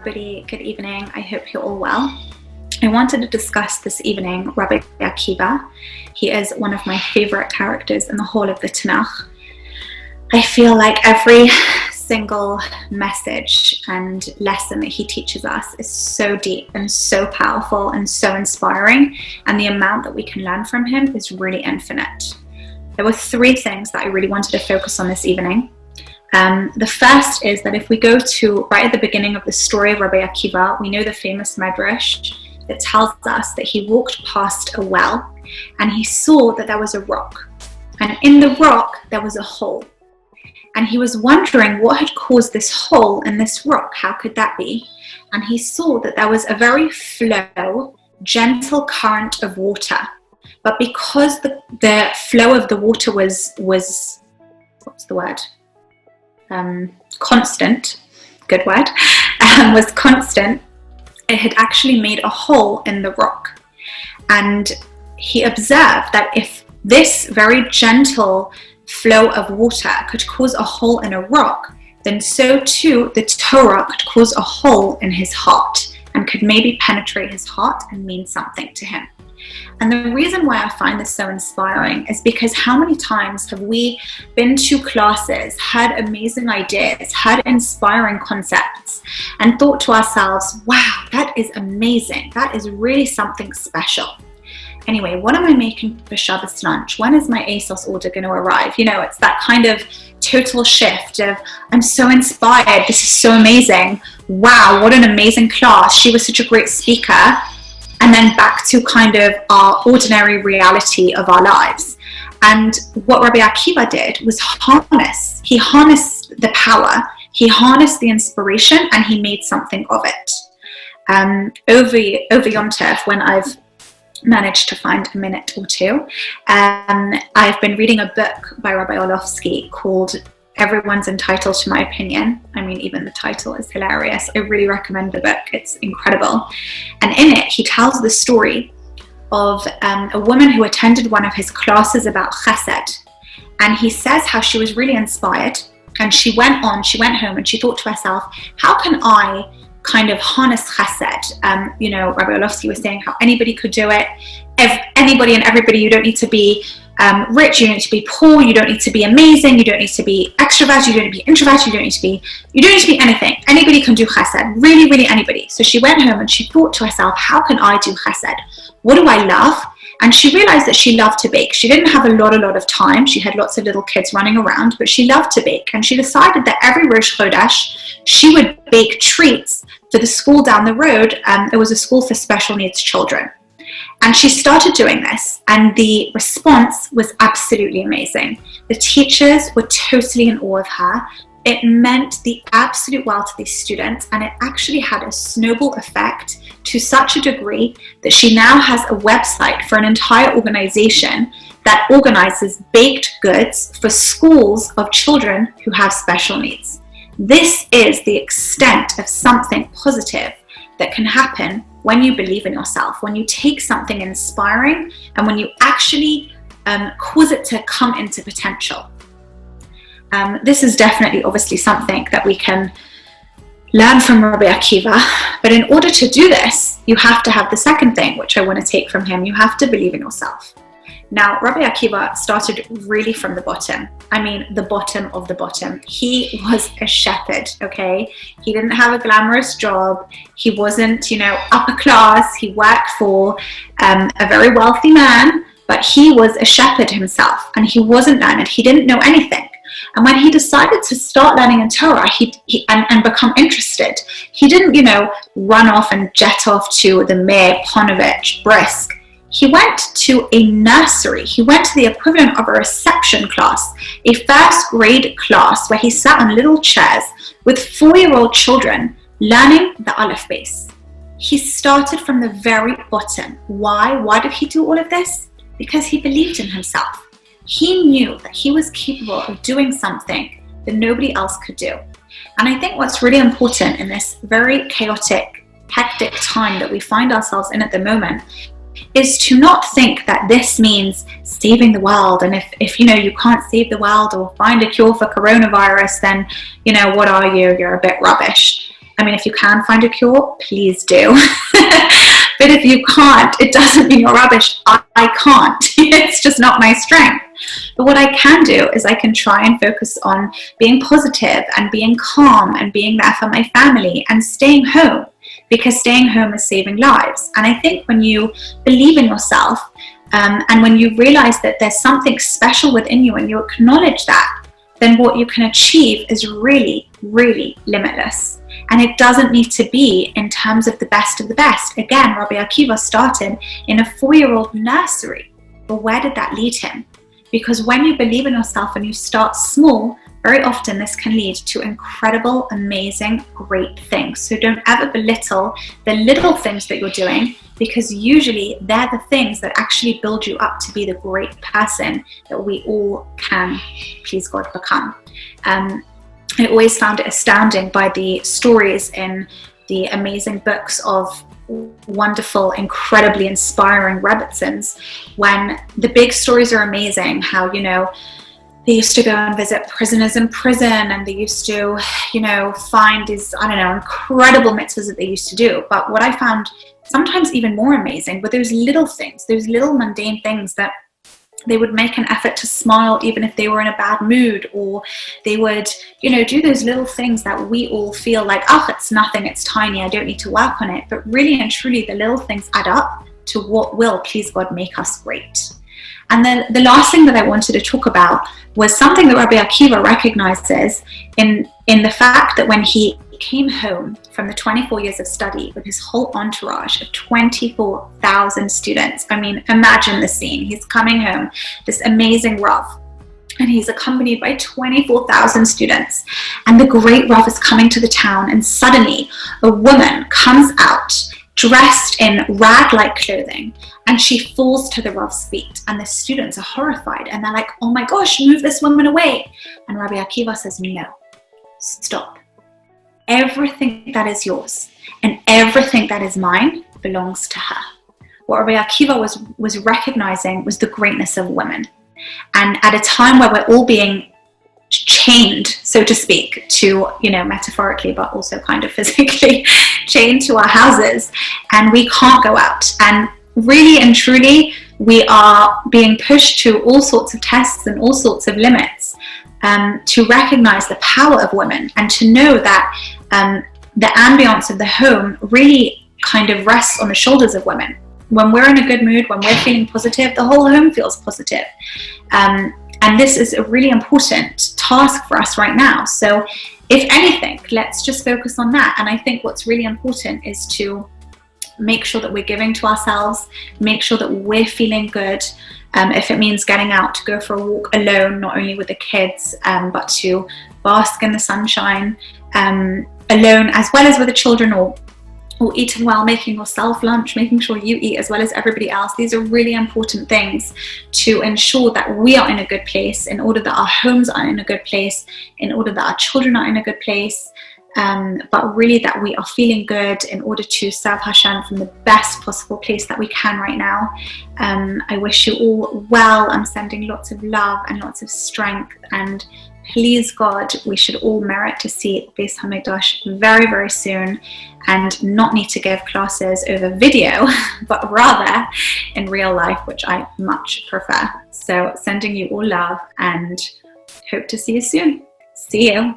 everybody, good evening. I hope you're all well. I wanted to discuss this evening Rabbi Akiva. He is one of my favorite characters in the whole of the Tanakh. I feel like every single message and lesson that he teaches us is so deep and so powerful and so inspiring, and the amount that we can learn from him is really infinite. There were three things that I really wanted to focus on this evening. The first is that if we go to right at the beginning of the story of Rabbi Akiva, we know the famous Medrash that tells us that he walked past a well and he saw that there was a rock, and in the rock there was a hole, and he was wondering what had caused this hole in this rock. How could that be? And he saw that there was a very gentle current of water, but because the flow of the water was what's the word? Constant, good word, was constant, it had actually made a hole in the rock. And he observed that if this very gentle flow of water could cause a hole in a rock, then so too the Torah could cause a hole in his heart and could maybe penetrate his heart and mean something to him. And the reason why I find this so inspiring is because how many times have we been to classes, had amazing ideas, had inspiring concepts, and thought to ourselves, wow, that is amazing. That is really something special. Anyway, what am I making for Shabbos lunch? When is my ASOS order going to arrive? You know, it's that kind of total shift of, I'm so inspired. This is so amazing. Wow, what an amazing class. She was such a great speaker. And then back to kind of our ordinary reality of our lives. And what Rabbi Akiva did was harness. He harnessed the power, he harnessed the inspiration, and he made something of it. Over Yom Tov, when I've managed to find a minute or two, I've been reading a book by Rabbi Orlovsky called Everyone's Entitled to My Opinion. I mean, even the title is hilarious. I really recommend the book. It's incredible. And in it, he tells the story of a woman who attended one of his classes about chesed. And he says how she was really inspired. And she went home and she thought to herself, how can I kind of harness chesed? Rabbi Orlovsky was saying how anybody could do it. Anybody and everybody, you don't need to be rich, you don't need to be poor, you don't need to be amazing, you don't need to be extrovert, you don't need to be introvert, you don't need to be anything. Anybody can do chesed, really, really anybody. So she went home and she thought to herself, how can I do chesed? What do I love? And she realized that she loved to bake. She didn't have a lot of time. She had lots of little kids running around, but she loved to bake. And she decided that every Rosh Chodesh, she would bake treats for the school down the road. It was a school for special needs children. And she started doing this, and the response was absolutely amazing. The teachers were totally in awe of her. It meant the absolute world to these students, and it actually had a snowball effect to such a degree that she now has a website for an entire organization that organizes baked goods for schools of children who have special needs. This is the extent of something positive that can happen when you believe in yourself, when you take something inspiring and when you actually cause it to come into potential. This is definitely obviously something that we can learn from Rabbi Akiva, but in order to do this, you have to have the second thing, which I want to take from him. You have to believe in yourself. Now, Rabbi Akiva started really from the bottom. I mean, the bottom of the bottom. He was a shepherd, okay? He didn't have a glamorous job. He wasn't, upper class. He worked for a very wealthy man, but he was a shepherd himself, and he wasn't learned. He didn't know anything. And when he decided to start learning in Torah and become interested, he didn't, run off and jet off to the Meir, Ponovich, Brisk. He went to a nursery. He went to the equivalent of a reception class, a first grade class where he sat on little chairs with 4-year-old children learning the Aleph base. He started from the very bottom. Why? Why did he do all of this? Because he believed in himself. He knew that he was capable of doing something that nobody else could do. And I think what's really important in this very chaotic, hectic time that we find ourselves in at the moment is to not think that this means saving the world, and if you can't save the world or find a cure for coronavirus, then what are you? You're a bit rubbish. I mean, if you can find a cure, please do. But if you can't, it doesn't mean you're rubbish. I can't. It's just not my strength. But what I can do is I can try and focus on being positive and being calm and being there for my family and staying home, because staying home is saving lives. And I think when you believe in yourself, and when you realize that there's something special within you and you acknowledge that, then what you can achieve is really, really limitless. And it doesn't need to be in terms of the best of the best. Again, Rabbi Akiva started in a 4-year-old nursery. But where did that lead him? Because when you believe in yourself and you start small, very often this can lead to incredible, amazing, great things. So don't ever belittle the little things that you're doing, because usually they're the things that actually build you up to be the great person that we all can, please God, become. I always found it astounding by the stories in the amazing books of wonderful, incredibly inspiring Rebbitzins, when the big stories are amazing, how, you know, they used to go and visit prisoners in prison, and they used to, you know, find these, I don't know, incredible mitzvahs that they used to do. But what I found sometimes even more amazing were those little things, those little mundane things that they would make an effort to smile even if they were in a bad mood, or they would, you know, do those little things that we all feel like, oh, it's nothing, it's tiny, I don't need to work on it. But really and truly, the little things add up to what will, please God, make us great. And then the last thing that I wanted to talk about was something that Rabbi Akiva recognizes in the fact that when he came home from the 24 years of study with his whole entourage of 24,000 students. I mean, imagine the scene. He's coming home, this amazing Rav, and he's accompanied by 24,000 students. And the great Rav is coming to the town, and suddenly a woman comes out dressed in rag-like clothing, and she falls to the Rav's feet, and the students are horrified, and they're like, oh my gosh, move this woman away. And Rabbi Akiva says, no, stop. Everything that is yours and everything that is mine belongs to her. What Rabbi Akiva was recognizing was the greatness of women. And at a time where we're all being chained, so to speak, to, you know, metaphorically, but also kind of physically chained to our houses, and we can't go out. And really and truly, we are being pushed to all sorts of tests and all sorts of limits, to recognize the power of women, and to know that the ambience of the home really kind of rests on the shoulders of women. When we're in a good mood, when we're feeling positive, the whole home feels positive. And this is a really important task for us right now. So if anything, let's just focus on that. And I think what's really important is to make sure that we're giving to ourselves, make sure that we're feeling good. If it means getting out to go for a walk alone, not only with the kids, but to bask in the sunshine alone, as well as with the children, or eating well, making yourself lunch, making sure you eat as well as everybody else. These are really important things to ensure that we are in a good place, in order that our homes are in a good place, in order that our children are in a good place, but really that we are feeling good in order to serve Hashem from the best possible place that we can right now. I wish you all well. I'm sending lots of love and lots of strength, and please God, we should all merit to see Beis Hamikdash very, very soon, and not need to give classes over video, but rather in real life, which I much prefer. So sending you all love, and hope to see you soon. See you.